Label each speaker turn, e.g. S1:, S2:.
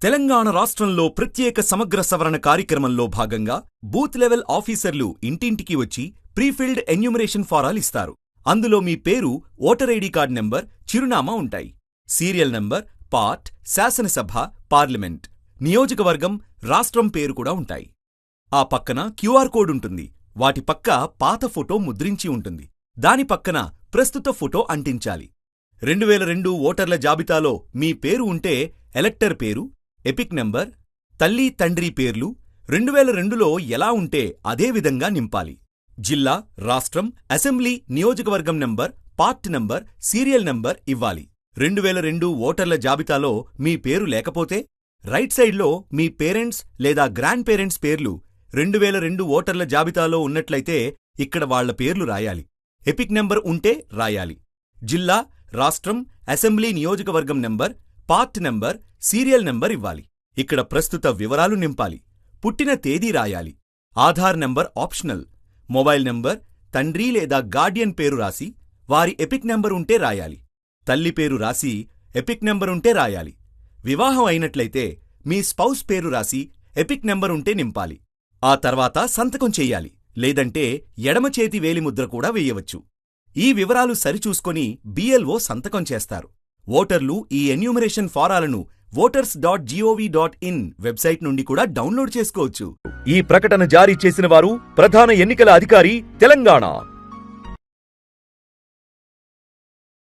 S1: తెలంగాణ రాష్ట్రంలో ప్రత్యేక సమగ్ర సవరణ కార్యక్రమంలో భాగంగా బూత్ లెవెల్ ఆఫీసర్లు ఇంటింటికి వచ్చి ప్రీఫిల్డ్ ఎన్యూమరేషన్ ఫారాలు ఇస్తారు. అందులో మీ పేరు, ఓటర్ ఐడి కార్డ్ నెంబర్, చిరునామా ఉంటాయి. సీరియల్ నంబర్, పార్ట్, శాసనసభ, పార్లమెంట్, నియోజకవర్గం, రాష్ట్రం పేరు కూడా ఉంటాయి. ఆ పక్కన క్యూఆర్ కోడ్ ఉంటుంది. వాటి పక్క పాత ఫోటో ముద్రించి ఉంటుంది. దాని పక్కన ప్రస్తుత ఫోటో అంటించాలి. 2002 ఓటర్ల జాబితాలో మీ పేరు ఉంటే ఎలక్టర్ పేరు, ఎపిక్ నంబర్, తల్లి తండ్రి పేర్లు 2002లో ఎలా ఉంటే అదే విధంగా నింపాలి. జిల్లా, రాష్ట్రం, అసెంబ్లీ, నియోజకవర్గం number, part number, serial number ఇవ్వాలి. 2002 ఓటర్ల జాబితాలో మీ పేరు లేకపోతే రైట్ సైడ్లో మీ పేరెంట్స్ లేదా గ్రాండ్ పేరెంట్స్ పేర్లు 2002 ఓటర్ల జాబితాలో ఉన్నట్లయితే ఇక్కడ వాళ్ల పేర్లు రాయాలి. ఎపిక్ నంబర్ ఉంటే రాయాలి. జిల్లా, రాష్ట్రం, అసెంబ్లీ, నియోజకవర్గం number, part number, serial number ఇవ్వాలి. ఇక్కడ ప్రస్తుత వివరాలు నింపాలి. పుట్టిన తేదీ రాయాలి. Aadhaar number optional. Mobile number, తండ్రి లేదా గార్డియన్ పేరు రాసి వారి ఎపిక్ నంబర్ ఉంటే రాయాలి. తల్లి పేరు రాసి ఎపిక్ నంబర్ ఉంటే రాయాలి. వివాహం అయినట్లయితే మీ స్పౌస్ పేరు రాసి ఎపిక్ నంబర్ ఉంటే నింపాలి. ఆ తర్వాత సంతకం చెయ్యాలి. లేదంటే ఎడమ చేతి వేలిముద్ర కూడా వేయవచ్చు. ఈ వివరాలు సరిచూసుకొని బిఎల్ఓ సంతకం చేస్తారు. ఓటర్లు ఈ ఎన్యూమరేషన్ ఫారాలను voters.gov.in వెబ్సైట్ నుండి కూడా డౌన్లోడ్ చేసుకోవచ్చు. ఈ ప్రకటన జారీ చేసిన వారు ప్రధాన ఎన్నికల అధికారి, తెలంగాణ.